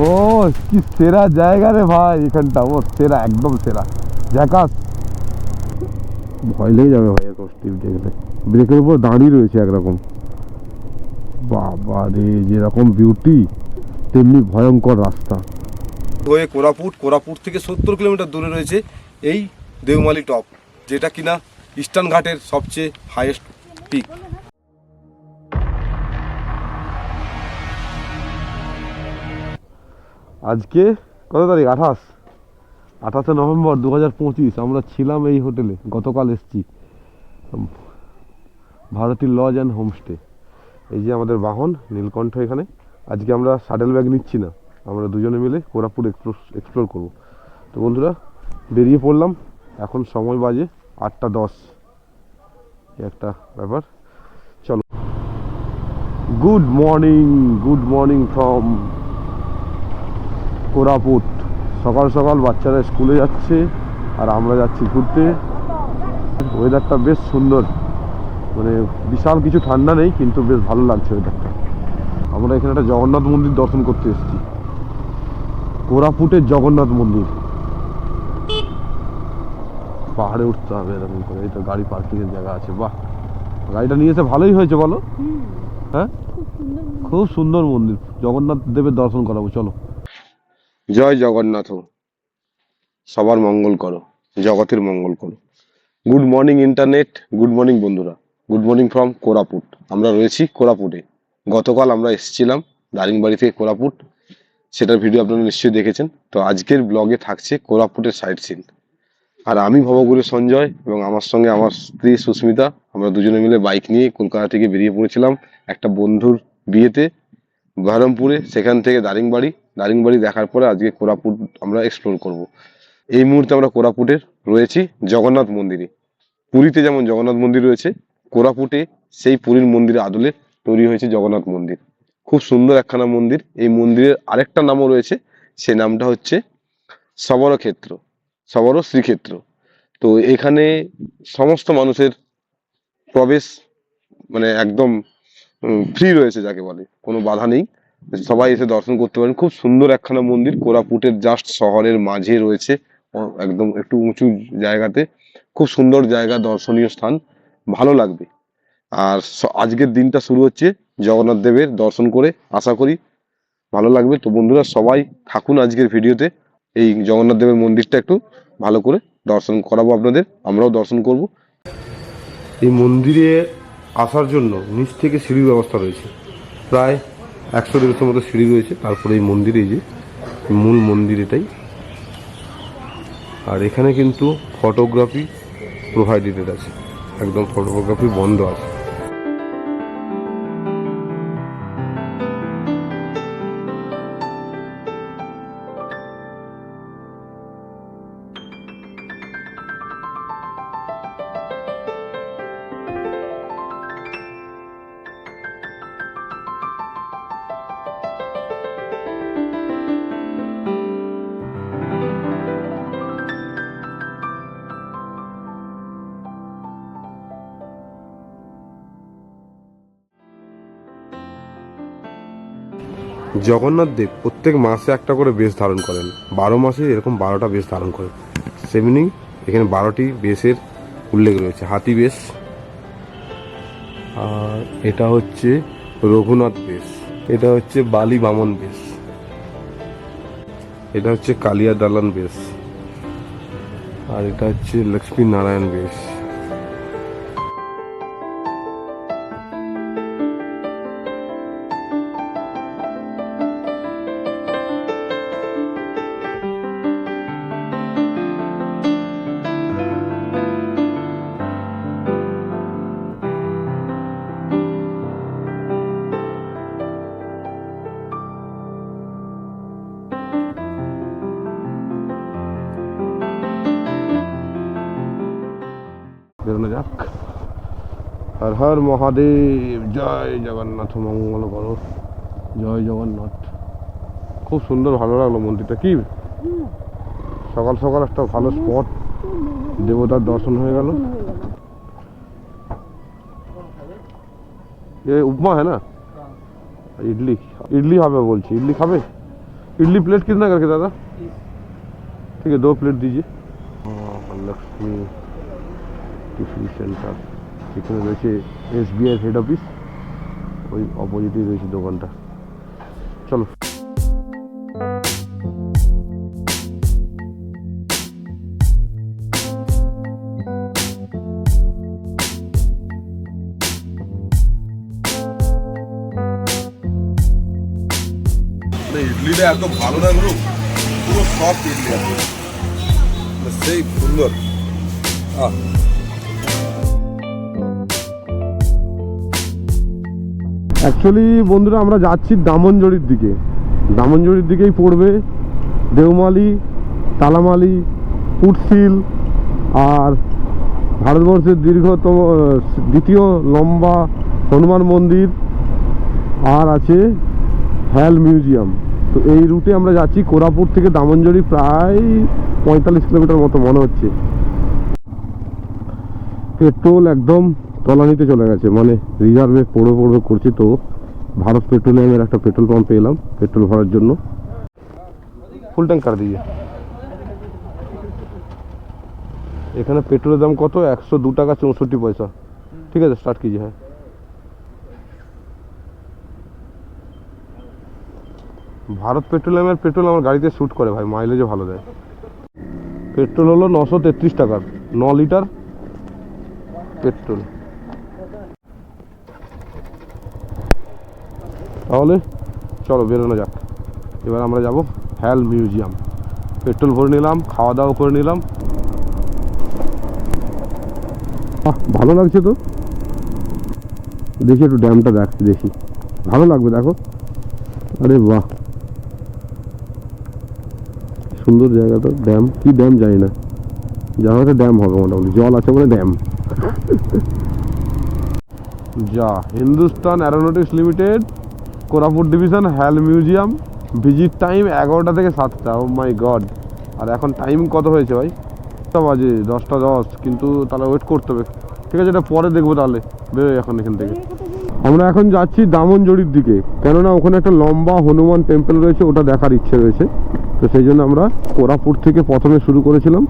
ও কি সেরা জায়গা রে ভাই, এখানটা ও সেরা, একদম সেরা ঝাকাস। ভয় লেগে যাবে ভাই এরকম স্টিপ দেখলে। ব্রেকের উপর দাঁড়িয়ে রয়েছে একরকম। বাবা রে, যেরকম বিউটি তেমনি ভয়ঙ্কর রাস্তা। হয়ে কোরাপুট থেকে 70 কিলোমিটার দূরে রয়েছে এই দেওমালি টপ, যেটা কিনা ইস্টার্ন ঘাটের সবচেয়ে হাইয়েস্ট পিক। আজকে কত তারিখ? 28 নভেম্বর 2025। আমরা ছিলাম এই হোটেলে, গতকাল এসছি, ভারতী লজ অ্যান্ড হোমস্টে। এই যে আমাদের বাহন নীলকণ্ঠ। এখানে আজকে আমরা শাটেল ব্যাগ নিচ্ছি না, আমরা দুজনে মিলে কোরাপুট এক্সপ্লোর করব। তো বন্ধুরা বেরিয়ে পড়লাম। এখন সময় বাজে 8টা 10, একটা ব্যাপার। চলো, গুড মর্নিং ফ্রম কোরাপুট। সকাল সকাল বাচ্চারা স্কুলে যাচ্ছে আর আমরা যাচ্ছি ঘুরতে। ওয়েদারটা বেশ সুন্দর, মানে বিশাল কিছু ঠান্ডা নেই, কিন্তু বেশ ভালো লাগছে ওয়েদারটা। আমরা এখানে একটা জগন্নাথ মন্দির দর্শন করতে এসেছি, কোরাপুটের জগন্নাথ মন্দির। পাহাড়ে উঠতে হবে এরকম করে। এই তো গাড়ি পার্কিংয়ের জায়গা আছে। বাহ, গাড়িটা নিয়ে এসে ভালোই হয়েছে বলো। হ্যাঁ, খুব সুন্দর মন্দির, জগন্নাথ দেবের দর্শন করাবো। চলো। জয় জগন্নাথ, সবার মঙ্গল করো, জগতের মঙ্গল করো। Good morning internet, good morning বন্ধুরা, গুড মর্নিং ফ্রম কোরাপুট। আমরা রয়েছি কোরাপুটে। গতকাল আমরা এসেছিলাম দারিংবাড়ি থেকে কোরাপুট, সেটার ভিডিও আপনারা নিশ্চয়ই দেখেছেন। তো আজকের ব্লগে থাকছে কোরাপুটের সাইট সিন। আর আমি ভবগুরু সঞ্জয় এবং আমার সঙ্গে আমার স্ত্রী সুস্মিতা, আমরা দুজনে মিলে বাইক নিয়ে কলকাতা থেকে বেরিয়ে পড়েছিলাম একটা বন্ধুর বিয়েতে বহরমপুরে। সেখান থেকে দারিংবাড়ি দেখার পরে আজকে কোরাপুট আমরা এক্সপ্লোর করব। এই মুহূর্তে আমরা কোরাপুটের রয়েছি জগন্নাথ মন্দিরে। পুরীতে যেমন জগন্নাথ মন্দির রয়েছে, কোরাপুটে সেই পুরীর মন্দিরে আদলে তৈরি হয়েছে জগন্নাথ মন্দির। খুব সুন্দর একখানা মন্দির। এই মন্দিরের আরেকটা নামও রয়েছে, সে নামটা হচ্ছে শবরক্ষেত্র, শবর শ্রীক্ষেত্র। তো এখানে সমস্ত মানুষের প্রবেশ মানে একদম ফ্রি রয়েছে, যাকে বলে কোনো বাধা নেই, সবাই এসে দর্শন করতে পারেন। খুব সুন্দর একখানা মন্দির, কোরাপুটের জাস্ট শহরের মাঝে রয়েছে, একদম একটু উঁচু জায়গাতে। খুব সুন্দর জায়গা, দর্শনীয় স্থান, ভালো লাগবে। আর আজকের দিনটা শুরু হচ্ছে জগন্নাথ দেবের দর্শন করে, আশা করি ভালো লাগবে। তো বন্ধুরা সবাই থাকুন আজকের ভিডিওতে। এই জগন্নাথ দেবের মন্দিরটা একটু ভালো করে দর্শন করাবো আপনাদের, আমরাও দর্শন করব। এই মন্দিরে আসার জন্য নিচ থেকে সিঁড়ির ব্যবস্থা রয়েছে, প্রায় 100-150 মতো সিঁড়ি রয়েছে। তারপরে এই মন্দিরে, এই যে মূল মন্দির এটাই। আর এখানে কিন্তু ফটোগ্রাফি প্রোভাইডেড আছে, একদম ফটোগ্রাফি বন্ধ আছে। জগন্নাথ দেব প্রত্যেক মাসে একটা করে বেশ ধারণ করেন, 12 মাসে এরকম 12টা বেশ ধারণ করেন। সেমনি এখানে 12টি বেশের উল্লেখ রয়েছে। হাতি বেশ, আর এটা হচ্ছে রঘুনাথ বেশ, এটা হচ্ছে বালি বামন বেশ, এটা হচ্ছে কালিয়া দালান বেশ, আর এটা হচ্ছে লক্ষ্মী নারায়ণ বেশ। বেরোনো যাক। হর হর মহাদেব, জয় জগন্নাথ, মঙ্গল করো, জয় জগন্নাথ। খুব সুন্দর, ভালো লাগলো মন্দিরটা। কি সকাল সকাল একটা ভালো স্পট, দেবতার দর্শন হয়ে গেল। ये उपमा है ना, इडली इडली হবে বলছি। ইডলি খাবে? इडली प्लेट कितना करके दादा? ठीक है 2 प्लेट दीजिए। लक्ष्मी टिफिन सेंटर, এখানে রয়েছে SBI হেড অফিস, ওই অপোজিটেই রয়েছে দোকানটা। চলো ইডলিটা এত ভালো না গুরু, পুরো সফট ইডলি আছে, সেই সুন্দর। অ্যাকচুয়ালি বন্ধুরা আমরা যাচ্ছি দামনজড়ির দিকে, দামনজড়ির দিকেই পড়বে দেওমালি, তালামালি, পুটশিল আর ভারতবর্ষের দীর্ঘতম দ্বিতীয় লম্বা হনুমান মন্দির, আর আছে হ্যাল মিউজিয়াম। তো এই রুটে আমরা যাচ্ছি কোরাপুট থেকে দামনজড়ি, প্রায় 45 কিলোমিটার মতো মনে হচ্ছে। পেট্রোল একদম তলানিতে চলে গেছে, মানে রিজার্ভে পড়বে করছি। তো ভারত পেট্রোলিয়ামের একটা পেট্রোল পাম্প পেলাম পেট্রোল ভরার জন্য। ফুল ট্যাঙ্ক কার দিয়ে এখানে পেট্রোলের দাম কত? 102 টাকা 64 পয়সা। ঠিক আছে, স্টার্ট कीजिए। হ্যাঁ, ভারত পেট্রোলিয়ামের পেট্রোল আমার গাড়িতে শ্যুট করে ভাই, মাইলেজও ভালো দেয়। পেট্রোল হলো 933 টাকার 9 লিটার পেট্রোল। তাহলে চলো বেরোনো যাক। এবার আমরা যাব হ্যাল মিউজিয়াম। পেট্রোল ভরে নিলাম, খাওয়া দাওয়া করে নিলাম। ভালো লাগছে তো, দেখি একটু ড্যামটা দেখি, ভালো লাগবে দেখো। আরে বাহ, সুন্দর জায়গা তো। ড্যাম কি ড্যাম জানি না, জায়গাটা ড্যাম হবে মোটামুটি, জল আছে বলে ড্যাম। যা Hindustan Aeronautics Limited, Koraput division, HAL museum. Visit time 11টা থেকে 7টা। ও মাই গড। আর এখন টাইম কত হয়েছে ভাই? 10টা বাজে, 10টা 10, কিন্তু তাহলে ওয়েট করতে হবে। ঠিক আছে, এটা পরে দেখবো। তাহলে বেরোই এখন এখান থেকে। আমরা এখন যাচ্ছি দামনজড়ির দিকে, কেননা ওখানে একটা লম্বা হনুমান টেম্পল রয়েছে, ওটা দেখার ইচ্ছে রয়েছে। তো সেই জন্য আমরা কোরাপুট থেকে প্রথমে শুরু করেছিলাম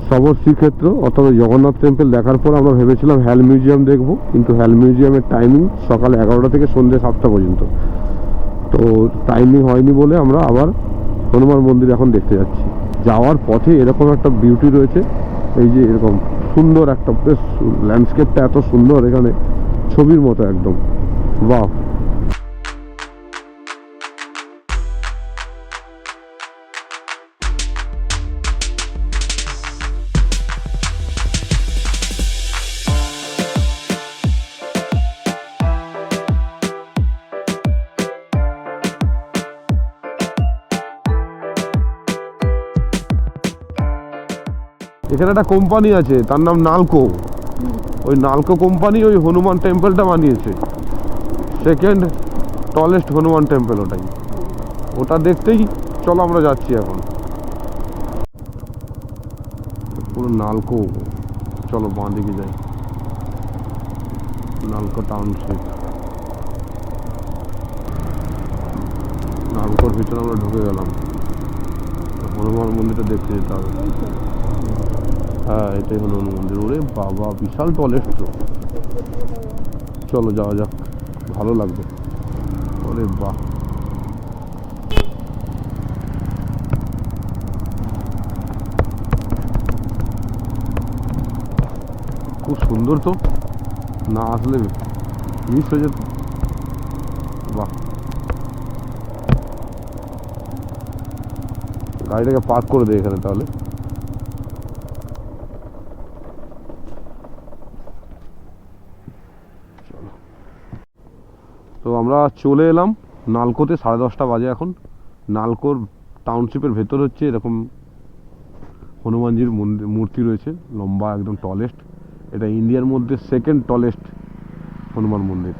শবর শ্রীক্ষেত্র অথবা জগন্নাথ টেম্পল দেখার পর আমরা ভেবেছিলাম হ্যাল মিউজিয়াম দেখব, কিন্তু হ্যাল মিউজিয়ামের টাইমিং সকাল 11টা থেকে সন্ধ্যে 7টা পর্যন্ত। তো টাইমিং হয়নি বলে আমরা আবার হনুমান মন্দির এখন দেখতে যাচ্ছি। যাওয়ার পথে এরকম একটা বিউটি রয়েছে, এই যে এরকম সুন্দর একটা বেশ ল্যান্ডস্কেপটা এত সুন্দর, এখানে ছবির মতো একদম। বাহ, এখানে একটা কোম্পানি আছে, তার নাম নালকো। ওই নালকো কোম্পানি ওই হনুমান টেম্পলটা বানিয়েছে, সেকেন্ড টলেস্ট হনুমান টেম্পল ওটাই। ওটা দেখতেই চলো আমরা যাচ্ছি এখন। পুরো নালকো, চলো বাঁ দিকে যাই। নালকো টাউনশিপ, নালকোর ভিতরে আমরা ঢুকে গেলাম। হনুমান মন্দিরটা দেখতে যেতে হবে। হ্যাঁ, এটাই হনুমান মন্দির। ওরে বাবা, বিশাল টলেস্ট তো। চলো যাওয়া যাক, ভালো লাগবে। ওরে বাহ, খুব সুন্দর তো, না আসলে মিস হয়ে যেত। বাহ, গাড়িটাকে পার্ক করে দেয় এখানে তাহলে। তো আমরা চলে এলাম নালকোতে, 10:30 বাজে এখন। নালকোর টাউনশিপের ভেতর হচ্ছে এরকম হনুমানজির মূর্তি রয়েছে, লম্বা একদম টলেস্ট। এটা ইন্ডিয়ার মধ্যে সেকেন্ড টলেস্ট হনুমান মন্দির।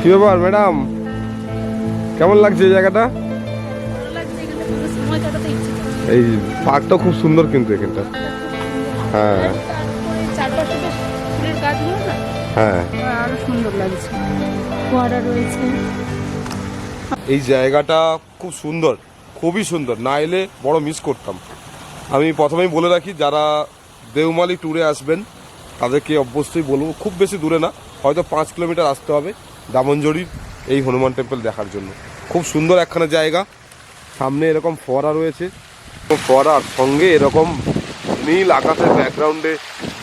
ব্যাপার ম্যাডাম, কেমন লাগছে এই জায়গাটা? ভালো লাগছে, এখানে পুরো সময় কাটাতে ইচ্ছে করছে। এই পার্কটা খুব সুন্দর কিন্তু এখানটা। হ্যাঁ তারপরে চারপাশে বেশ ফুলের গাছগুলো না হ্যাঁ, আরো সুন্দর লাগছে, ফোয়ারা রয়েছে। এই জায়গাটা খুব সুন্দর, খুবই সুন্দর, না এলে বড় মিস করতাম। আমি প্রথমেই বলে রাখি, যারা দেওমালি ট্যুরে আসবেন তাদেরকে অবশ্যই বলবো, খুব বেশি দূরে না, হয়তো 5 কিলোমিটার আসতে হবে দামনজড়ির এই হনুমান টেম্পল দেখার জন্য। খুব সুন্দর একখানা জায়গা, সামনে এরকম ফোয়ারা রয়েছে, ফোয়ারার সঙ্গে এরকম নীল আকাশের ব্যাকগ্রাউন্ডে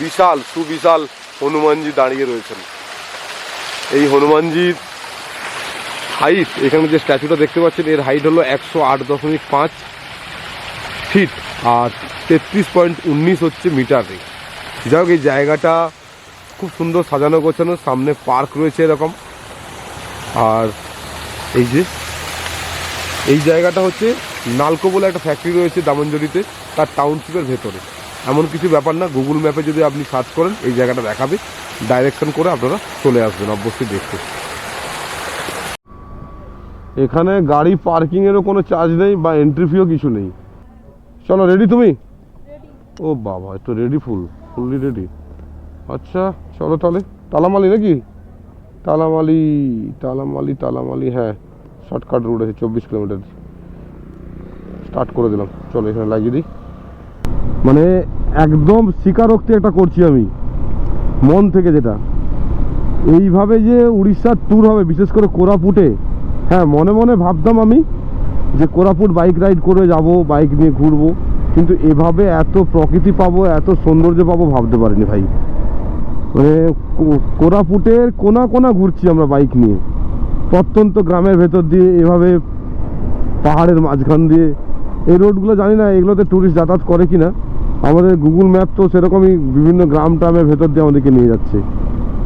বিশাল সুবিশাল হনুমানজি দাঁড়িয়ে রয়েছেন। এই হনুমানজির হাইট, এখানে যে স্ট্যাচুটা দেখতে পাচ্ছেন এর হাইট হলো 108.5 ফিট আর 33.19 হচ্ছে মিটারে। যাই হোক, এই জায়গাটা খুব সুন্দর সাজানো গোছানো, সামনে পার্ক রয়েছে এরকম। আর এই যে এই জায়গাটা হচ্ছে নালকো বলে একটা ফ্যাক্টরি রয়েছে দামনজড়িতে, তার টাউনশিপের ভেতরে। এমন কিছু ব্যাপার না, গুগল ম্যাপে যদি আপনি সার্চ করেন এই জায়গাটা দেখাবে, ডাইরেকশন করে আপনারা চলে আসবেন অবশ্যই দেখতে। এখানে গাড়ি পার্কিংয়েরও কোনো চার্জ নেই বা এন্ট্রি ফিও কিছু নেই। চলো, রেডি তুমি? ও বাবা, একটু রেডি, ফুললি রেডি। আচ্ছা চলো তাহলে, তালামালি নাকি? তালামালি, হ্যাঁ শর্টকাট রুট আছে, 24 কিলোমিটার। স্টার্ট করে দিলাম, চলো এখানে লাগিয়ে দিই। মানে একদম স্বীকারোক্তি একটা করছি আমি মন থেকে, যেটা এইভাবে যে উড়িষ্যার ট্যুর হবে, বিশেষ করে কোরাপুটে, হ্যাঁ মনে মনে ভাবতাম আমি যে কোরাপুট বাইক রাইড করে যাব, বাইক নিয়ে ঘুরবো, কিন্তু এভাবে এত প্রকৃতি পাবো, এত সৌন্দর্য পাবো ভাবতে পারিনি ভাই। মানে কোরাপুটের কোনা কোনা ঘুরছি আমরা বাইক নিয়ে, প্রত্যন্ত গ্রামের ভেতর দিয়ে, এভাবে পাহাড়ের মাঝখান দিয়ে। এই রোডগুলো জানি না এগুলোতে ট্যুরিস্ট যাতায়াত করে কিনা, আমাদের গুগল ম্যাপ তো সেরকমই বিভিন্ন গ্রাম ট্রামের ভেতর দিয়ে আমাদেরকে নিয়ে যাচ্ছে।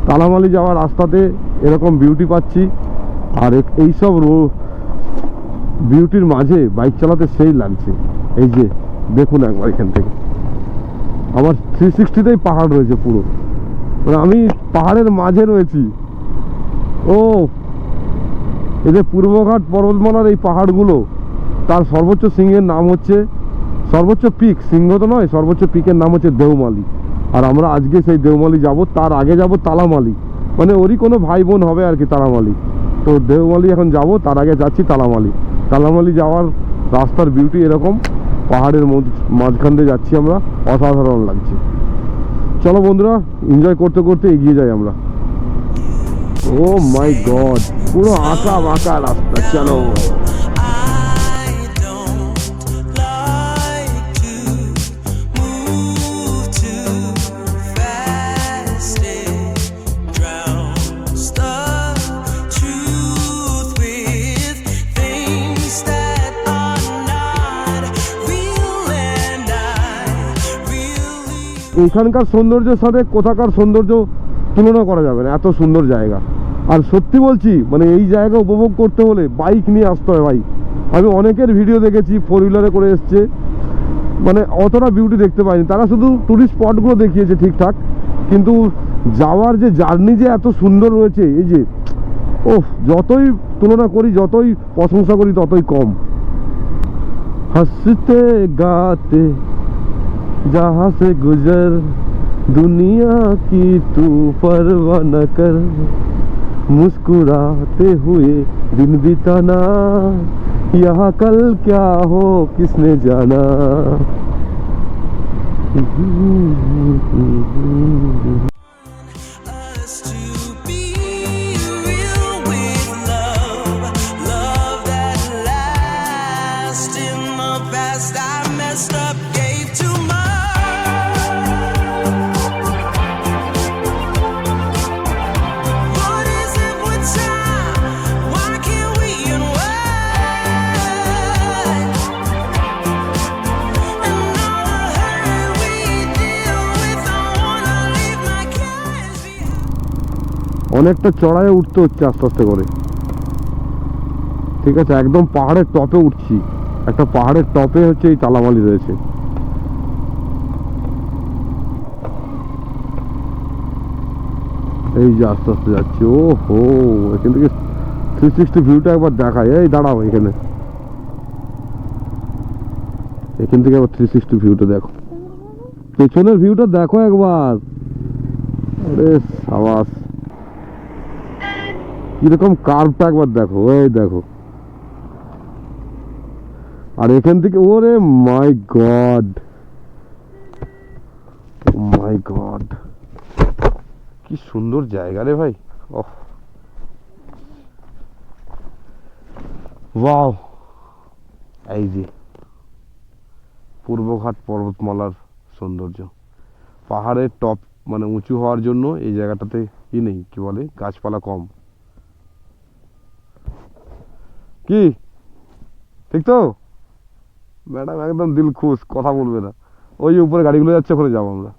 তালামালি যাওয়ার রাস্তাতে এরকম বিউটি পাচ্ছি, আর এইসব বিউটির মাঝে বাইক চালাতে সেই লাগছে। এই যে দেখুন একবার এখান থেকে, আমার 360তেই পাহাড় রয়েছে পুরো, মানে আমি পাহাড়ের মাঝে রয়েছি। ও এই যে পূর্বঘাট পর্বতমালার এই পাহাড়গুলো, তার সর্বোচ্চ শৃঙ্গের নাম হচ্ছে, সর্বোচ্চ পিক, শৃঙ্গ তো নয়, সর্বোচ্চ পিকের নাম হচ্ছে দেওমালি। আর আমরা আজকে সেই দেওমালি যাব, তার আগে যাব তালামালি, মানে ওরই কোনো ভাই বোন হবে আর কি তালামালি। তো দেওমালি এখন যাব, তার আগে যাচ্ছি তালামালি। তালামালি যাওয়ার রাস্তার বিউটি এরকম, পাহাড়ের মাঝখান দিয়ে যাচ্ছি আমরা, অসাধারণ লাগছে। চলো বন্ধুরা, এনজয় করতে করতে এগিয়ে যাই আমরা। ও মাই গড, পুরো আঁকা বাঁকা রাস্তা, চলো। এখানকার সৌন্দর্যের সাথে কোথাকার সৌন্দর্য তুলনা করা যাবে না, এত সুন্দর জায়গা। আর সত্যি বলছি, মানে এই জায়গা উপভোগ করতে হলে বাইক নিয়ে আসতে হয় ভাই। আমি অনেকের ভিডিও দেখেছি 4 হুইলারে করে এসছে, মানে অতটা বিউটি দেখতে পাইনি, তারা শুধু টুরিস্ট স্পটগুলো দেখিয়েছে ঠিকঠাক, কিন্তু যাওয়ার যে জার্নি যে এত সুন্দর রয়েছে, এই যে যতই তুলনা করি, যতই প্রশংসা করি ততই কম। হাসতে গাতে जहाँ से गुजर दुनिया की तू परवाह न कर, मुस्कुराते हुए दिन बिताना, यहाँ कल क्या हो किसने जाना। অনেকটা চড়াইয়ে উঠতে হচ্ছে আস্তে আস্তে করে, ঠিক আছে। একদম পাহাড়ের টপে উঠছি, একটা পাহাড়ের টপে হচ্ছে এই তালামালি রয়েছে। এই যে আস্তে আস্তে যাচ্ছি, ও হো, এখান থেকে 360 ভিউটা একবার দেখাই। এই দাঁড়াও, এখানে এখান থেকে একবার 360 ভিউটা দেখো, পেছনের ভিউটা দেখো একবার। আরে সাবাস, কিরকম কার্ভটা একবার দেখো, এই দেখো। আর এখান থেকে ওরে মাই গড, মাই গড, কি সুন্দর জায়গা রে ভাই। ওহ ওয়াও, এই যে পূর্বঘাট পর্বতমালার সৌন্দর্য। পাহাড়ের টপ মানে উঁচু হওয়ার জন্য এই জায়গাটাতে নেই, কি বলে, গাছপালা কম। কি ঠিক তো ম্যাডাম? একদম দিল খুশ, কথা বলবে না। ওই যে উপরে গাড়িগুলো যাচ্ছে, ওখানে যাবো আমরা।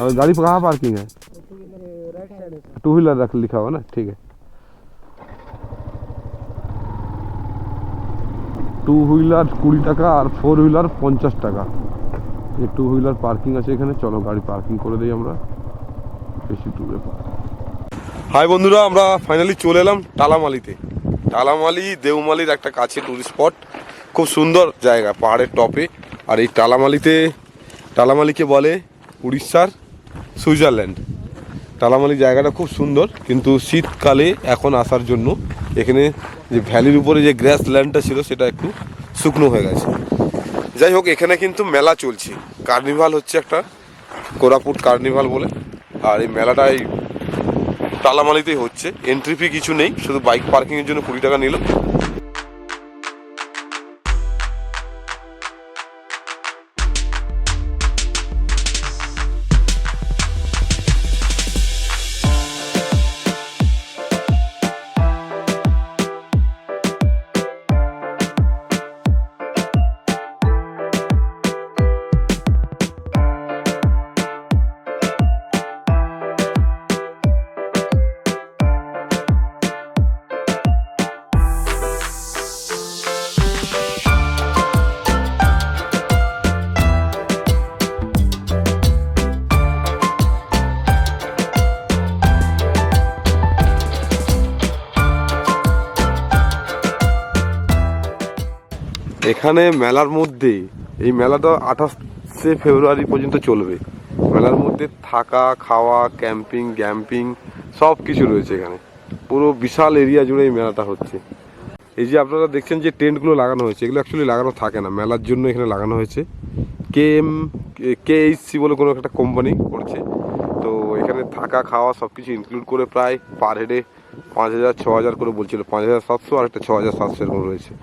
और गाड़ी पर कहाँ पार्किंग है? टू व्हीलर रख लिखा हुआ ना, ठीक है। टू व्हीलर 20 টাকা আর 4 व्हीलर 50 টাকা। এই টু হুইলার পার্কিং আছে এখানে। চলো গাড়ি পার্কিং করে দিই আমরা, বেশি দূরে। হাই বন্ধুরা, আমরা ফাইনালি চলে এলাম টালামালিতে। টালামালি দেওমালির একটা কাছে টুরিস্ট স্পট, খুব সুন্দর জায়গা পাহাড়ের টপে। আর এই টালামালিকে বলে উড়িষ্যার সুইজারল্যান্ড। টালামালি জায়গাটা খুব সুন্দর, কিন্তু শীতকালে এখন আসার জন্য এখানে যে ভ্যালির উপরে যে গ্রাস ল্যান্ডটা ছিল সেটা একটু শুকনো হয়ে গেছে। যাই হোক, এখানে কিন্তু মেলা চলছে, কার্নিভাল হচ্ছে একটা, কোরাপুট কার্নিভাল বলে। আর এই মেলাটা এই টালামালিতেই হচ্ছে। এন্ট্রি ফি কিছু নেই, শুধু বাইক পার্কিংয়ের জন্য 20 টাকা নিল। এখানে মেলার মধ্যে, এই মেলাটা 28শে ফেব্রুয়ারি পর্যন্ত চলবে। মেলার মধ্যে থাকা, খাওয়া, ক্যাম্পিং সব কিছু রয়েছে এখানে। পুরো বিশাল এরিয়া জুড়ে এই মেলাটা হচ্ছে। এই যে আপনারা দেখছেন যে টেন্টগুলো লাগানো হয়েছে, এগুলো অ্যাকচুয়ালি লাগানো থাকে না, মেলার জন্য এখানে লাগানো হয়েছে। KHC বলে কোনো একটা কোম্পানি করছে। তো এখানে থাকা খাওয়া সব কিছু ইনক্লুড করে প্রায় পার হেডে 5000-6000 করে বলছিল। 5700 আর একটা 6700 এরকম রয়েছে।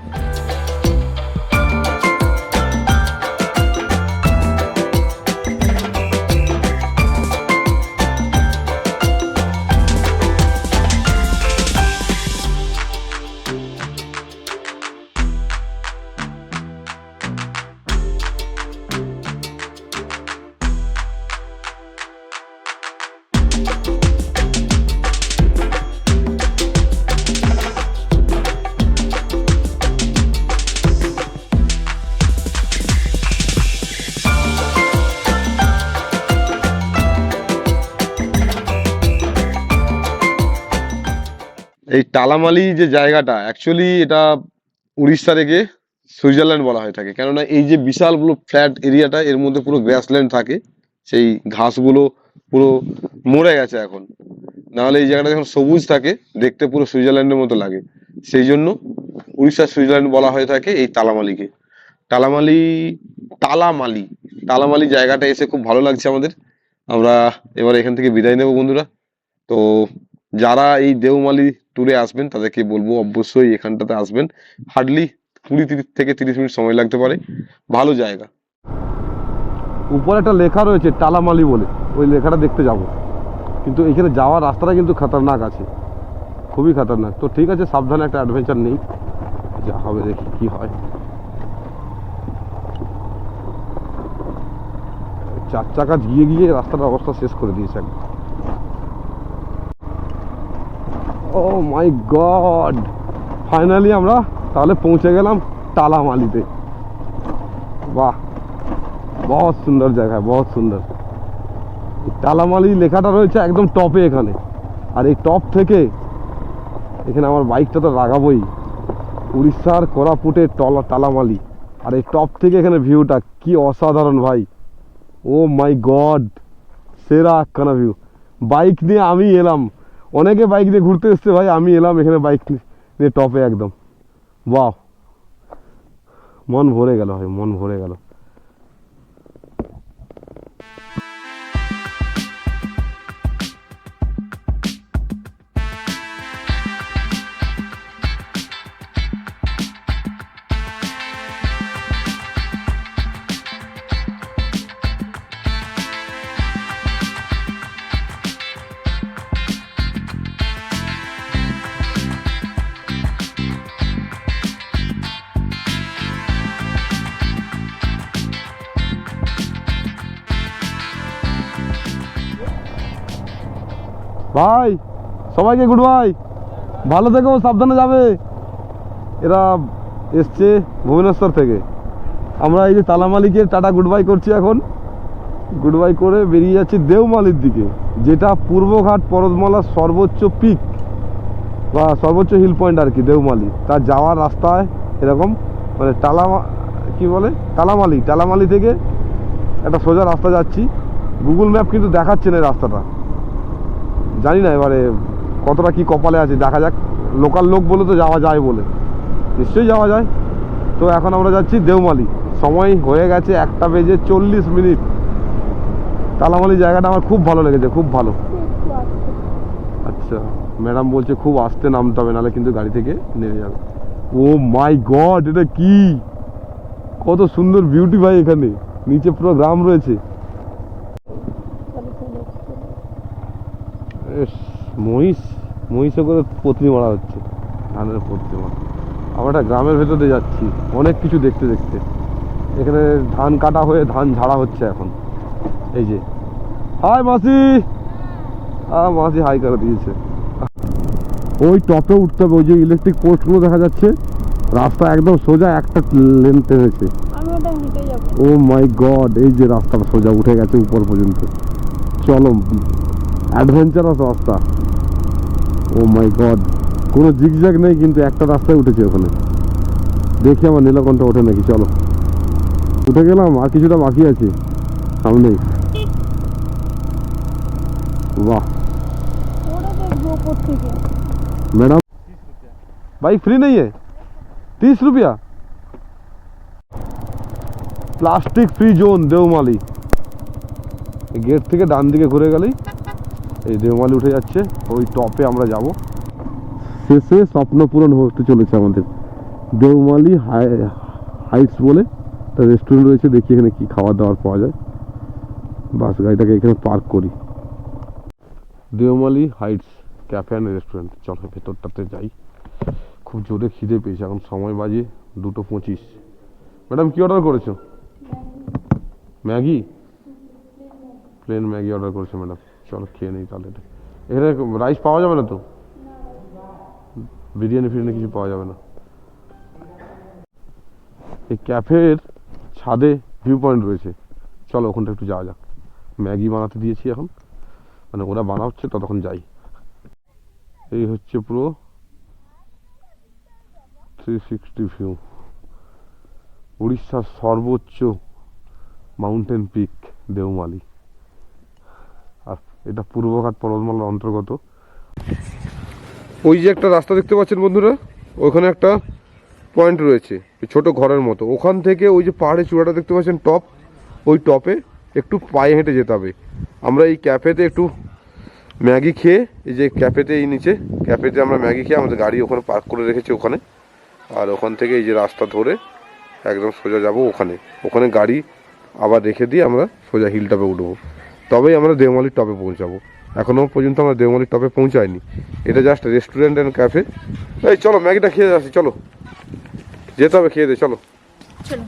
এই টালামালি যে জায়গাটা, অ্যাকচুয়ালি এটা উড়িষ্যা থেকে সুইজারল্যান্ড বলা হয়ে থাকে, কেননা এই যে বিশাল পুরো ফ্ল্যাট এরিয়াটা, এর মধ্যে পুরো গ্রাসল্যান্ড থাকে। সেই ঘাসগুলো পুরো মরে গেছে এখন, নাহলে এই জায়গাটা যখন সবুজ থাকে দেখতে পুরো সুইজারল্যান্ডের মতো লাগে। সেই জন্য উড়িষ্যার সুইজারল্যান্ড বলা হয়ে থাকে এই টালামালিকে। টালামালি জায়গাটা এসে খুব ভালো লাগছে আমাদের। আমরা এবার এখান থেকে বিদায় নেব বন্ধুরা। তো যারা এই দেওমালি ট্যুরে আসবেন তাদেরকে বলবো অবশ্যই এখানটাতে আসবেন। হার্ডলি 20 থেকে 30 মিনিট সময় লাগতে পারে, ভালো জায়গা। উপরে একটা লেখা রয়েছে টালামালি বলে, ওই লেখাটা দেখতে যাব। কিন্তু এখানে যাওয়ার রাস্তাটা কিন্তু খতরনাক আছে, খুবই খতরনাক। তো ঠিক আছে, সাবধানে একটা অ্যাডভেঞ্চার নেই, যা হবে দেখি কি হয়। 4 চাকা গিয়ে রাস্তাটার অবস্থা শেষ করে দিয়েছে একদম। ও মাই গড, ফাইনালি আমরা তাহলে পৌঁছে গেলাম তালামালিতে। বাহ, বহুত সুন্দর জায়গা, বহুত সুন্দর। তালামালি লেখাটা রয়েছে একদম টপে এখানে, আর এই টপ থেকে এখানে আমার বাইকটা তো লাগাবোই। উড়িষ্যার কোরাপুটের তালামালি, আর এই টপ থেকে এখানে ভিউটা কি অসাধারণ ভাই। ও মাই গড, সেরা একখানা ভিউ। বাইক নিয়ে আমি এলাম, অনেকে বাইক নিয়ে ঘুরতে এসছে ভাই, আমি এলাম এখানে বাইক নিয়ে টপে একদম। বাহ, মন ভরে গেল ভাই, মন ভরে গেল। ভাই সবাইকে গুড বাই, ভালো থেকো, সাবধানে যাবে। এরা এসছে ভুবনেশ্বর থেকে। আমরা এই যে তালামালিকে টাটা গুড বাই করছি এখন। গুড বাই করে বেরিয়ে যাচ্ছি দেওমালির দিকে, যেটা পূর্বঘাট পর্বতমালার সর্বোচ্চ পিক বা সর্বোচ্চ হিল পয়েন্ট আর কি দেওমালি। তার যাওয়ার রাস্তায় এরকম মানে তালামালি থেকে একটা সোজা রাস্তা যাচ্ছি। গুগল ম্যাপ কিন্তু দেখাচ্ছে না এই রাস্তাটা, জানি না এবারে কতটা কি কপালে আছে, দেখা যাক। লোকাল লোক বলে তো যাওয়া যায় বলে, নিশ্চয়ই যাওয়া যায়। তো এখন আমরা যাচ্ছি দেওমালি, সময় হয়ে গেছে 1:40। তালামালি জায়গাটা আমার খুব ভালো লেগেছে, খুব ভালো। আচ্ছা, ম্যাডাম বলছে খুব আস্তে নামতে হবে, নাহলে কিন্তু গাড়ি থেকে নেমে যাবে। ও মাই গড, এটা কি কত সুন্দর বিউটি ভাই, এখানে নিচে পুরো গ্রাম রয়েছে। মহিষে করে পত্নী মারা হচ্ছে, ধানের পত্নী মারা। আমরা একটা গ্রামের ভেতরে যাচ্ছি, অনেক কিছু দেখতে দেখতে। এখানে ধান কাটা হয়ে ধান ঝাড়া হচ্ছে এখন। এই যে হাই মাসি, মাসি হাই করে দিয়েছে। ওই টপে উঠতে হবে, ওই যে ইলেকট্রিক পোস্টগুলো দেখা যাচ্ছে, রাস্তা একদম সোজা একটা লেন্থে হয়েছে। ও মাই গড, এই যে রাস্তাটা সোজা উঠে গেছে উপর পর্যন্ত। চলো, অ্যাডভেঞ্চারাস রাস্তা। ও মাই গড, কোনো জিগজ্যাগ নেই, কিন্তু একটা রাস্তায় উঠেছে ওখানে। দেখি আমার নীলকণ্ঠ ওঠে নাকি। চলো, উঠে গেলাম, আর কিছুটা বাকি আছে সামনেই। वाह मैडम, भाई फ्री नहीं है, 30 रुपया। Plastic free zone Deomali. Gate থেকে ডান দিকে ঘুরে গেলেই এই দেওমালি উঠে যাচ্ছে, ওই টপে আমরা যাব। শেষে স্বপ্ন পূরণ হতে চলেছে আমাদের। দেওমালি হাইটস বলে একটা রেস্টুরেন্ট রয়েছে, দেখি এখানে কি খাবার দাবার পাওয়া যায়। বাস গাড়িটাকে এখানে পার্ক করি। Deomali Heights cafe and restaurant, চলো ভেতরটাতে যাই। খুব জোরে খিদে পেয়েছে, এখন সময় বাজে 2:25। ম্যাডাম কি অর্ডার করেছো? ম্যাগি, প্লেন ম্যাগি অর্ডার করেছো ম্যাডাম। চলো খেয়ে নিই তাহলে। এটা এখানে রাইস পাওয়া যাবে না তো? বিরিয়ানি ফিরিয়ানি কিছু পাওয়া যাবে না? এই ক্যাফের ছাদে ভিউ পয়েন্ট রয়েছে, চলো ওখানটা একটু যাওয়া যাক। ম্যাগি বানাতে দিয়েছি এখন, মানে ওরা বানা হচ্ছে, ততক্ষণ যাই। এই হচ্ছে পুরো 360 ভিউ, উড়িষ্যার সর্বোচ্চ মাউন্টেন পিক দেওমালি। আর এটা পূর্বঘাট পর্বতমালার অন্তর্গত। ওই যে একটা রাস্তা দেখতে পাচ্ছেন বন্ধুরা, ওখানে একটা পয়েন্ট রয়েছে ছোট ঘরের মতো। ওখান থেকে ওই যে পাহাড়ের চূড়াটা দেখতে পাচ্ছেন টপ, ওই টপে একটু পায়ে হেঁটে যেতে হবে। আমরা এই ক্যাফেতে একটু ম্যাগি খেয়ে, এই যে ক্যাফেতে, এই নিচে ক্যাফেতে আমরা ম্যাগি খেয়ে আমাদের গাড়ি ওখানে পার্ক করে রেখেছি ওখানে। আর ওখান থেকে এই যে রাস্তা ধরে একদম সোজা যাব ওখানে। ওখানে গাড়ি আবার রেখে দিয়ে আমরা সোজা হিল টপে উঠবো, তবেই আমরা দেওমালির টপে পৌঁছাবো। এখনও পর্যন্ত আমরা দেওমালির টপে পৌঁছাইনি। এটা জাস্ট রেস্টুরেন্ট অ্যান্ড ক্যাফে। এই চলো ম্যাগিটা খেয়ে আসি, চলো যেতে হবে, খেয়ে দে চলো। চলো।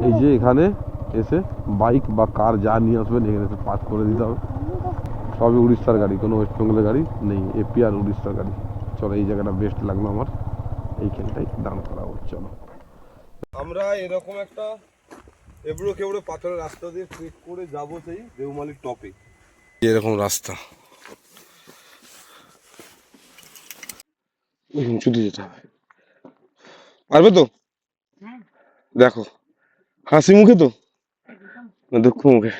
এই যে এখানে এসে বাইক বা কার যা নিয়ে আসবেন এখানে এসে পার্ক করে দিতে হবে। সবই উড়িষ্যার গাড়ি, কোনো ওয়েস্ট বেঙ্গলের গাড়ি নেই, এপি আর উড়িষ্যার গাড়ি। চলো এই জায়গাটা বেস্ট লাগলো আমার, এইখানটাই দাঁড় করাবো। চলো আমরা এরকম একটা এবড়ো খেবড়ো পাথরের রাস্তা দিয়ে ট্রেক করে যাবো সেই দেওমালির টপে। এরকম রাস্তা উঁচুতে যেতে হবে, পারবে তো? দেখো হাসি মুখে তো না দুঃখ মুখে।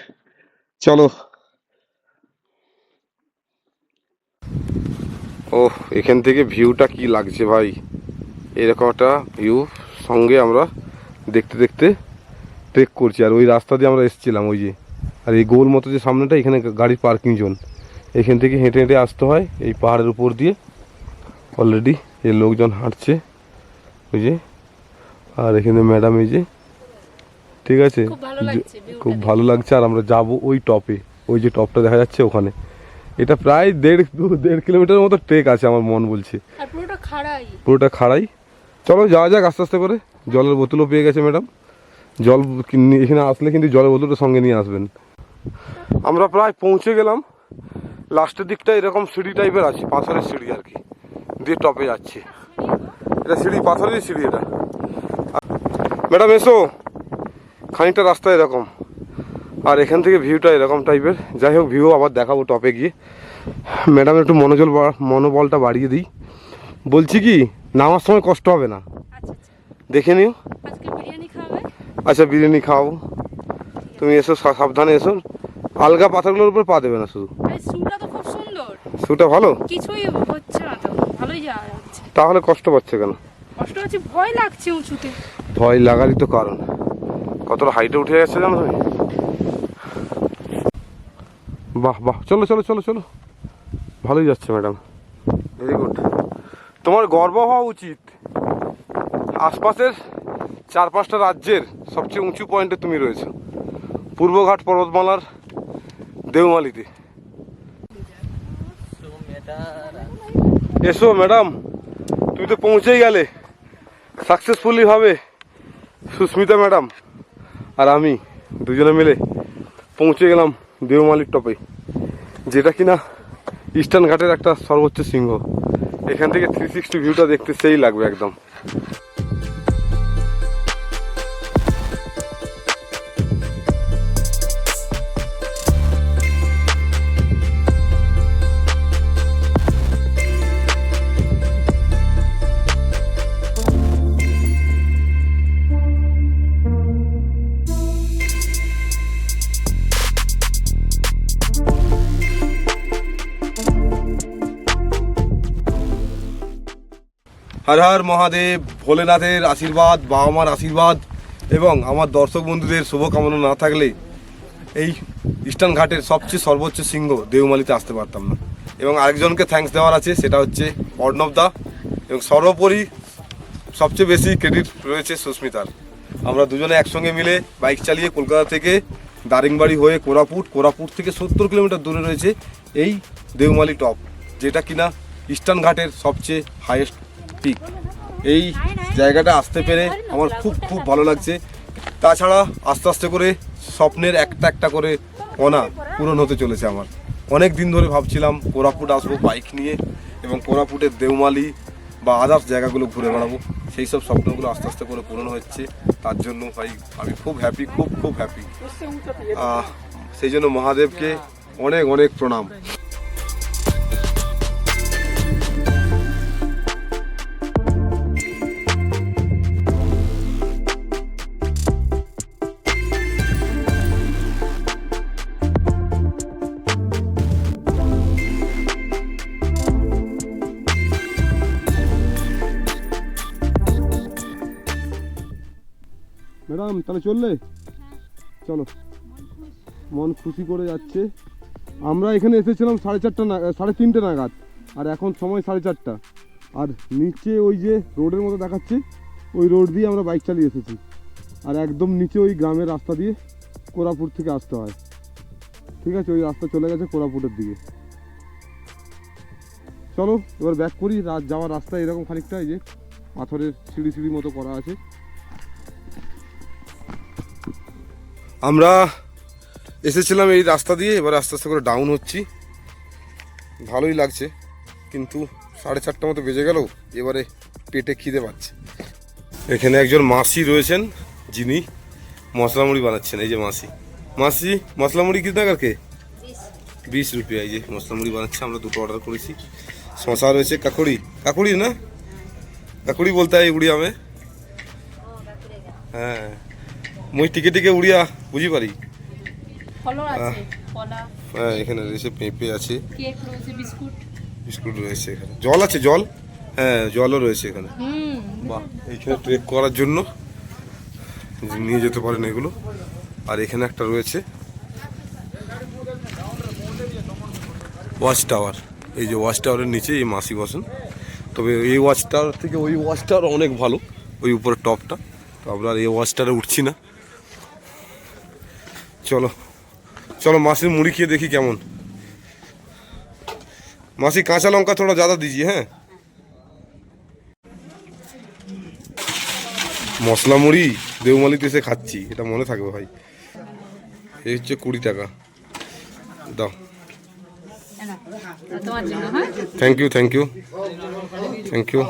চলো। ওহ, এখান থেকে ভিউটা কি লাগছে ভাই, এরকম একটা ভিউ সঙ্গে আমরা দেখতে দেখতে ট্রেক করছি। আর ওই রাস্তা দিয়ে আমরা এসেছিলাম ওই যে, আর এই গোল মতো যে সামনেটা এখানে গাড়ির পার্কিং জোন, এখান থেকে হেঁটে হেঁটে আসতে হয় এই পাহাড়ের উপর দিয়ে। অলরেডি এই লোকজন হাঁটছে ওই যে, আর এখানে ম্যাডাম এই যে, ঠিক আছে, খুব ভালো লাগছে। আর আমরা যাব ওই টপে, ওই যে টপটা দেখা যাচ্ছে ওখানে। এটা প্রায় দেড় কিলোমিটারের মতো ট্রেক আছে আমার মন বলছে, পুরোটা খাড়াই। চলো যাওয়া যাক আস্তে আস্তে করে। জলের বোতলও পেয়ে গেছে ম্যাডাম, জল এখানে আসলে কিন্তু জলের বোতলটা সঙ্গে নিয়ে আসবেন। আমরা প্রায় পৌঁছে গেলাম, লাস্টের দিকটা এরকম সিঁড়ি টাইপের আছে, পাথরের সিঁড়ি আর কি, দিয়ে টপে যাচ্ছে। এটা সিঁড়ি, পাথরের সিঁড়ি এটা। ম্যাডাম এসো, খানিকটা রাস্তা এরকম, আর এখান থেকে ভিউটা এরকম টাইপের। যাই হোক, ভিউ আবার দেখাবো টপে গিয়ে। ম্যাডাম একটু মনোবলটা বাড়িয়ে দিই, বলছি কি নামার সময় কষ্ট হবে না, দেখে নিও। আচ্ছা বিরিয়ানি খাওয়াবো, তুমি এসো, সাবধানে এসো, আলগা পাথরগুলোর উপর পা দেবে না শুধু। শুটা ভালো, কিছুই হচ্ছে না তো, ভালোই যাওয়া যাচ্ছে। তাহলে কষ্ট পাচ্ছে কেন? কষ্ট হচ্ছে, ভয় লাগছে উঁচুতে। ভয় লাগারই তো কারণ, কতটা হাইটে উঠে গেছে জানো তুমি। বাহ বাহ, চলো চলো চলো চলো, ভালোই যাচ্ছে ম্যাডাম, ভেরি গুড। তোমার গর্ব হওয়া উচিত, আশপাশের 4-5টা রাজ্যের সবচেয়ে উঁচু পয়েন্টে তুমি রয়েছো, পূর্বঘাট পর্বতমালার দেওমালিতে। এসো ম্যাডাম, তুমি তো পৌঁছেই গেলে সাকসেসফুলি ভাবে। সুস্মিতা ম্যাডাম আর আমি দুজনে মিলে পৌঁছে গেলাম দেওমালির টপে, যেটা কিনা ইস্টার্ন ঘাটের একটা সর্বোচ্চ শৃঙ্গ। এখান থেকে 360 ভিউটা দেখতে সেই লাগবে একদম। হর হর মহাদেব, ভোলেনাথের আশীর্বাদ, বাবা মার আশীর্বাদ এবং আমার দর্শক বন্ধুদের শুভকামনা না থাকলে এই ইস্টার্ন ঘাটের সবচেয়ে সর্বোচ্চ শৃঙ্গ দেওমালিতে আসতে পারতাম না। এবং আরেকজনকে থ্যাঙ্কস দেওয়ার আছে, সেটা হচ্ছে অর্ণবদা, এবং সর্বোপরি সবচেয়ে বেশি ক্রেডিট রয়েছে সুস্মিতার। আমরা দুজনে একসঙ্গে মিলে বাইক চালিয়ে কলকাতা থেকে দারিংবাড়ি হয়ে কোরাপুট থেকে 70 কিলোমিটার দূরে রয়েছে এই দেওমালি টপ, যেটা কিনা ইস্টার্ন ঘাটের সবচেয়ে হাইয়েস্ট পিক। এই জায়গাটা আসতে পেরে আমার খুব খুব ভালো লাগছে। তাছাড়া আস্তে আস্তে করে স্বপ্নের একটা একটা করে কণা পূরণ হতে চলেছে আমার। অনেক দিন ধরে ভাবছিলাম কোরাপুট আসবো বাইক নিয়ে এবং কোরাপুটের দেওমালি বা আদার্স জায়গাগুলো ঘুরে বেড়াবো, সেই সব স্বপ্নগুলো আস্তে আস্তে করে পূরণ হচ্ছে। তার জন্য ভাই আমি খুব হ্যাপি, খুব খুব হ্যাপি। সেই জন্য মহাদেবকে অনেক অনেক প্রণাম। ম্যাডাম তাহলে চললে, চলো, মন খুশি করে যাচ্ছে। আমরা এখানে এসেছিলাম 3:30 নাগাদ, আর এখন সময় 4:30। আর নিচে ওই যে রোডের মতো দেখাচ্ছে, ওই রোড দিয়ে আমরা বাইক চালিয়ে এসেছি। আর একদম নিচে ওই গ্রামের রাস্তা দিয়ে কোরাপুট থেকে আসতে হয়, ঠিক আছে, ওই রাস্তা চলে গেছে কোরাপুটের দিকে। চলো এবার ব্যাক করি। যাওয়ার রাস্তা এরকম খানিকটা, এই যে পাথরের সিঁড়ি মতো করা আছে। আমরা এসেছিলাম এই রাস্তা দিয়ে, এবার আস্তে আস্তে করে ডাউন হচ্ছি। ভালোই লাগছে, কিন্তু 4:30 মতো বেজে গেল, এবারে পেটে খিদে পাচ্ছে। এখানে একজন মাসি রয়েছেন যিনি মশলা মুড়ি বানাচ্ছেন। এই যে মাসি, মাসি মশলা মুড়ি কি টাকার কে? 20 রুপিয়া। এই যে মশলা মুড়ি বানাচ্ছে, আমরা দুটো অর্ডার করেছি। শশা রয়েছে, কাকুড়ি, কাকুড়ি না কাকুড়ি বলতে হয় উড়িয়া মে। হ্যাঁ, মুই টিকে টিকে উড়িয়া বুঝি পারি। ফলও আছে, কলা, হ্যাঁ, এখানে রয়েছে পেঁপে আছে, কেক রয়েছে, বিস্কুট। বিস্কুট রয়েছে, এখানে জল আছে, জল, হ্যাঁ জলও রয়েছে এখানে। বাহ, এইখানে ট্রেক করার জন্য নিয়ে যেতে পারেন এগুলো। আর এখানে একটা রয়েছে ওয়াচ টাওয়ার। এই যে ওয়াচ টাওয়ারের নিচে এই মাসি বসেন। তবে এই ওয়াচ টাওয়ার থেকে ওই ওয়াচ টাওয়ার অনেক ভালো, ওই উপরের টপটা। তো আমরা আর এই ওয়াচ টাওয়ারে উঠছি না। চলো চলো মাসির মুড়ি খেয়ে দেখি কেমন। মাসি কাঁচা লঙ্কা থোড়া ज़्यादा दीजिए। হ্যাঁ, মশলা মুড়ি দেওমালিতে এসে খাচ্ছি, এটা মনে থাকবে ভাই। এই হচ্ছে 20 টাকা দাও। তোমার জন্য। হ্যাঁ, thank you, thank you, thank you.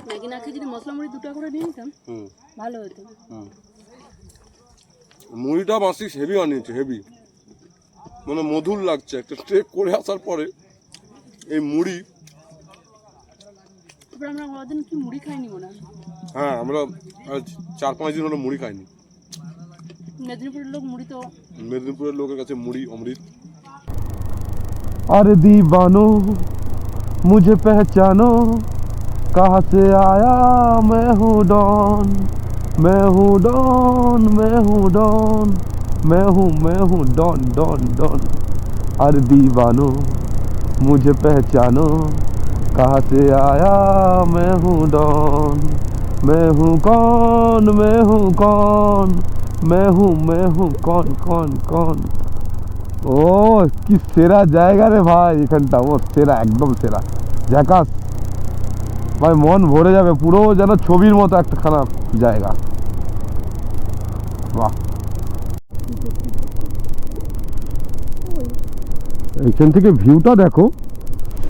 নাকি না খেয়ে যদি মশলা মুড়ি 2 টাকা করে নিয়ে নিতাম ভালো হতো। মুড়িটা মাসি হেভি বানিয়েছে, হেভি, মানে মধুর লাগছে। একটা ট্রেক করে আসার পরে এই মুড়ি, তারপর আমরা কোনোদিন কি মুড়ি খাইনি মনে হয়। হ্যাঁ আমরা আজ 4-5 দিন হলো মুড়ি খাইনি। মেদিনীপুরের লোক মুড়ি তো, মেদিনীপুরের লোকের কাছে মুড়ি অমৃত। अरे दीवानो मुझे पहचानो, कहाँ से आया मैं हूँ डॉन, मैं हूँ डॉन, मैं हूँ डॉन, मैं हूँ डॉन डॉन डॉन। अरे दीवानो मुझे पहचानो, कहाँ से आया मैं हूँ डॉन, मैं हूँ कौन, मैं हूँ कौन, मैं हूँ कौन कौन कौन। ও কি সেরা জায়গা রে ভাই, এখানটা ও সেরা, একদম সেরা, ঝাকাস ভাই, মন ভরে যাবে পুরো, যেন ছবির মতো একটা খানা জায়গা। বাহ, এইখান থেকে ভিউটা দেখো,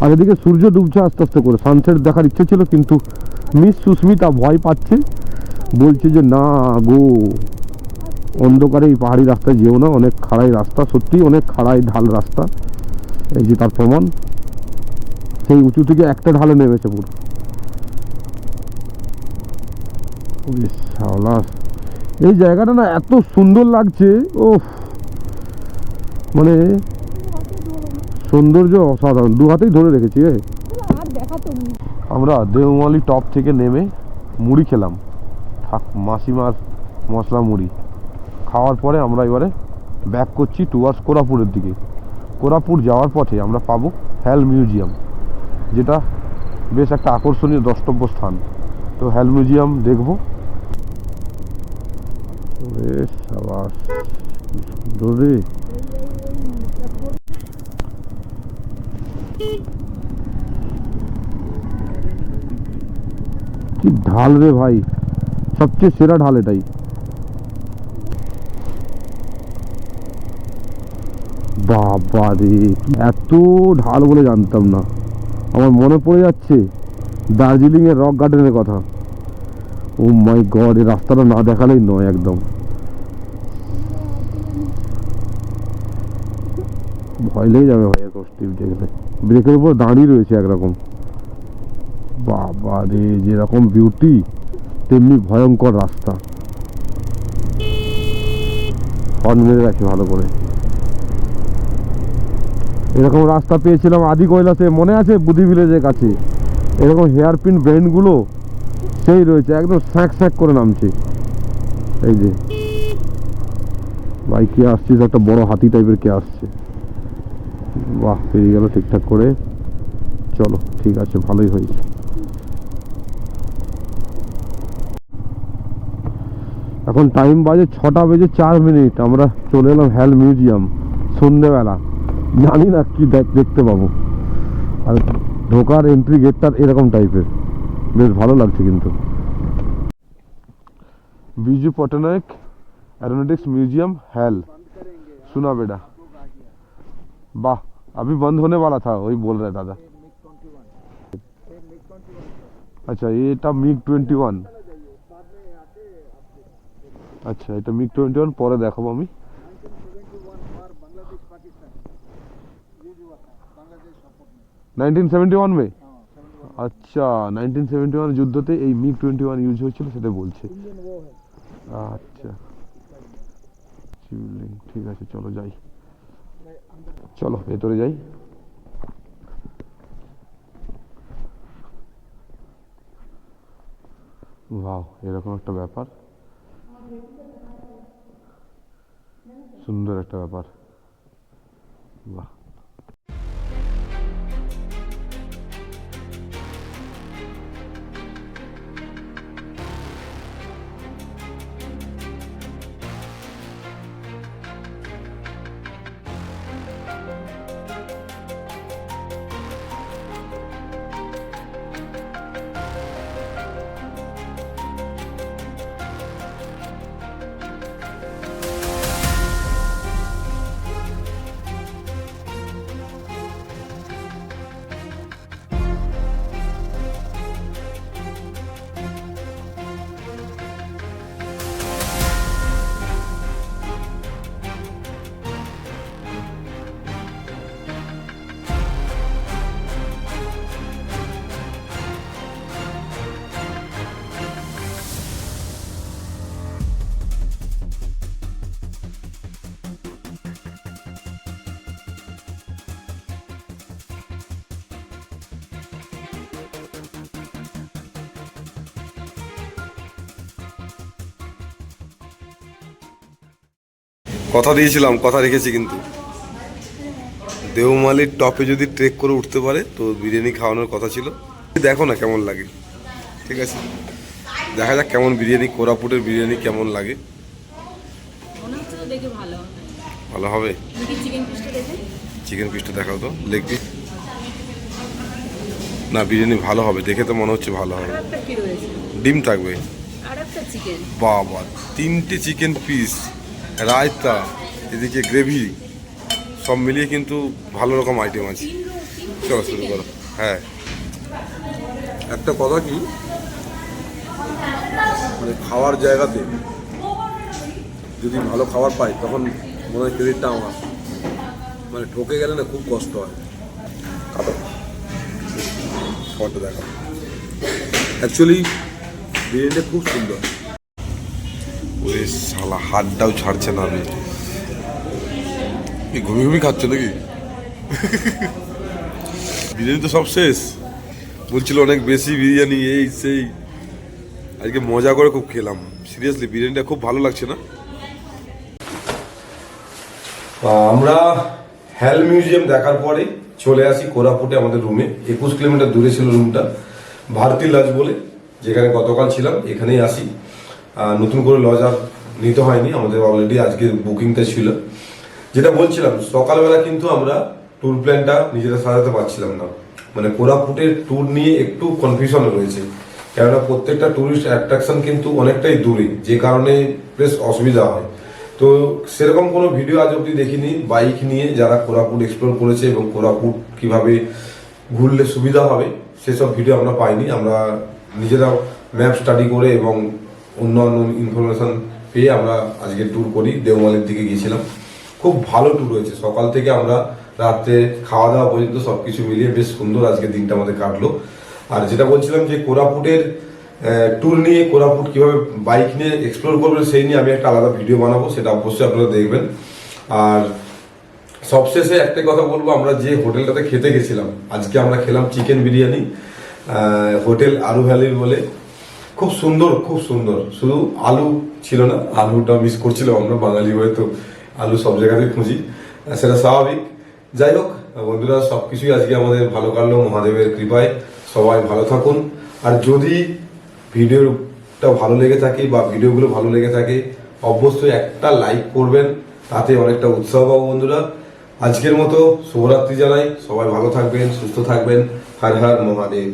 আর এদিকে সূর্য ডুবছে আস্তে আস্তে করে। সানসেট দেখার ইচ্ছে ছিল, কিন্তু মিস সুস্মিতা ভয় পাচ্ছে, বলছে যে না গো, অন্ধকারে এই পাহাড়ি রাস্তায় যেও না, অনেক খাড়াই রাস্তা, সত্যি অনেক খাড়াই ঢাল রাস্তা। এই যে তার প্রমাণ, সেই উঁচু থেকে একটা ঢালে নেমেছে পুরো। এই জায়গাটা না এত সুন্দর লাগছে, ও মানে সৌন্দর্য অসাধারণ, দু হাতেই ধরে রেখেছি। আমরা দেওমালি টপ থেকে নেমে মুড়ি খেলাম, থাক মাসিমার মশলা মুড়ি খাওয়ার পরে আমরা এবারে ব্যাক করছি টুয়ার্ডস কোরাপুরের দিকে। কোরাপুর যাওয়ার পথে আমরা পাবো হেল মিউজিয়াম, যেটা বেশ একটা আকর্ষণীয় দ্রষ্টব্য স্থান। তো হেল মিউজিয়াম দেখবো। সাবাস, কি সুন্দর রে, কি ঢাল রে ভাই, সবচেয়ে সেরা ঢাল এটাই। বাবা রে, এত ঢাল বলে জানতাম না। আমার মনে পড়ে যাচ্ছে দার্জিলিং এর রক গার্ডেনের কথা। ও মাই গড, এই রাস্তাটা না দেখালেই নয় একদম। ভয় লেগে যাবে ভাই এরকম স্টিপ দেখলে। ব্রেকের উপর দাঁড়িয়ে রয়েছে একরকম। বাবা রে, যেরকম বিউটি তেমনি ভয়ঙ্কর রাস্তা। হর্ন মেরে রাখি ভালো করে। এরকম রাস্তা পেয়েছিলাম আদি কৈলাসে, মনে আছে, বুদ্ধি ভিলেজের কাছে। এরকম হেয়ার পিন ব্রেনগুলো সেই রয়েছে, একদম স্যাঁক স্যাঁক করে নামছে। এই যে ভাই কে আসছিস, একটা বড় হাতি টাইপের কে আসছে। বাহ, পেরিয়ে গেল ঠিকঠাক করে। চলো ঠিক আছে, ভালোই হয়েছে। এখন টাইম বাজে 6:04। আমরা চলে এলাম হেল মিউজিয়াম সন্ধ্যেবেলা। জানি না কি দেখতে পাবো। আর ঢোকার এন্ট্রি গেটটা এরকম টাইপের, বেশ ভালো লাগছে। কিন্তু Biju Patnaik aeronautics museum hello सुना बेटा वाह अभी बंद होने वाला था वही बोल रहे दादा अच्छा এটা মিগ 21 আচ্ছা এটা মিগ 21 পরে দেখাবো আমি 1971 में अच्छा 1971 যুদ্ধতে এই মিগ 21 ইউজ হয়েছিল সেটা বলছে আচ্ছা ঠিক আছে চলো যাই চলো ভেতরে যাই ওয়াও এরকম একটা ব্যাপার সুন্দর একটা ব্যাপার বাহ কথা দিয়েছিলাম কথা রেখেছি কিন্তু দেওমালির টপে যদি ট্রেক করে উঠতে পারে তো বিরিয়ানি খাওয়ানোর কথা ছিল দেখো না কেমন লাগে ঠিক আছে দেখা যাক কেমন বিরিয়ানি কোরাপুটের বিরিয়ানি কেমন লাগে মনে হচ্ছে তো দেখে ভালো হবে ভালো হবে চিকেন পিসটা দেখে চিকেন পিসটা দেখাও তো লেগ পিস না বিরিয়ানি ভালো হবে দেখে তো মনে হচ্ছে ভালো হবে আরেকটা কি রয়েছে ডিম থাকবে আরেকটা চিকেন বাবা 3টে চিকেন পিস রায়তা এদিকে গ্রেভি সব মিলিয়ে কিন্তু ভালো রকম আইটেম আছে চলো শুরু করো হ্যাঁ একটা কথা কি মানে খাওয়ার জায়গাতে যদি ভালো খাবার পাই তখন মনে হয় ক্রেডিটটা আমার মানে ঠকে গেলে না খুব কষ্ট হয় খাবার খাবারটা দেখা অ্যাকচুয়ালি বিরিয়ানিটা খুব সুন্দর ওই শালা হাতটাও ছাড়ছে না আমি ঘুমিয়ে ঘুমিয়ে খাচ্ছে নাকি বিরিয়ানি তো সব শেষ বলছিল অনেক বেশি বিরিয়ানি এই সেই আজকে মজা করে খুব খেলাম সিরিয়াসলি বিরিয়ানিটা খুব ভালো লাগছে না আমরা হেল মিউজিয়াম দেখার পরে চলে আসি কোরাপুটে আমাদের রুমে 21 কিলোমিটার দূরে ছিল রুমটা ভারতী লজ বলে যেখানে গতকাল ছিলাম এখানেই আসি নতুন করে লজ আর নিতে হয়নি আমাদের অলরেডি আজকে বুকিংটা ছিল যেটা বলছিলাম সকালবেলা কিন্তু আমরা ট্যুর প্ল্যানটা নিজেরা সাজাতে পারছিলাম না মানে কোরাপুটের ট্যুর নিয়ে একটু কনফিউশন রয়েছে কেননা প্রত্যেকটা ট্যুরিস্ট অ্যাট্রাকশন কিন্তু অনেকটাই দূরে যে কারণে বেশ অসুবিধা হয় তো সেরকম কোনো ভিডিও আজ অব্দি দেখিনি বাইক নিয়ে যারা কোরাপুট এক্সপ্লোর করেছে এবং কোরাপুট কিভাবে ঘুরলে সুবিধা হবে সেসব ভিডিও আমরা পাইনি আমরা নিজেরা ম্যাপ স্টাডি করে এবং অন্যান্য ইনফরমেশন পেয়ে আমরা আজকে ট্যুর করি দেওমালির দিকে গিয়েছিলাম খুব ভালো ট্যুর হয়েছে সকাল থেকে আমরা রাত্রে খাওয়া দাওয়া পর্যন্ত সবকিছু মিলিয়ে বেশ সুন্দর আজকে দিনটা আমাদের কাটলো আর যেটা বলছিলাম যে কোরাপুটের ট্যুর নিয়ে কোরাপুট কিভাবে বাইক নিয়ে এক্সপ্লোর করবেন সেই নিয়ে আমি একটা আলাদা ভিডিও বানাবো সেটা অবশ্যই আপনারা দেখবেন আর সবশেষে একটাই কথা বলবো আমরা যে হোটেলটাতে খেতে গেছিলাম আজকে আমরা খেলাম চিকেন বিরিয়ানি হোটেল আরু ভ্যালির বলে খুব সুন্দর শুধু আলু ছিল না আলুটা মিস করছিল আমরা বাঙালি হয়ে তো আলু সব জায়গাতে খুঁজি সেটা স্বাভাবিক যাই হোক বন্ধুরা সবকিছুই আজকে আমাদের ভালো কাটলো মহাদেবের কৃপায় সবাই ভালো থাকুন আর যদি ভিডিওটা ভালো লেগে থাকে বা ভিডিওগুলো ভালো লেগে থাকে অবশ্যই একটা লাইক করবেন তাতে অনেকটা উৎসাহ পাবো বন্ধুরা আজকের মতো শুভরাত্রি জানাই সবাই ভালো থাকবেন সুস্থ থাকবেন হর হর মহাদেব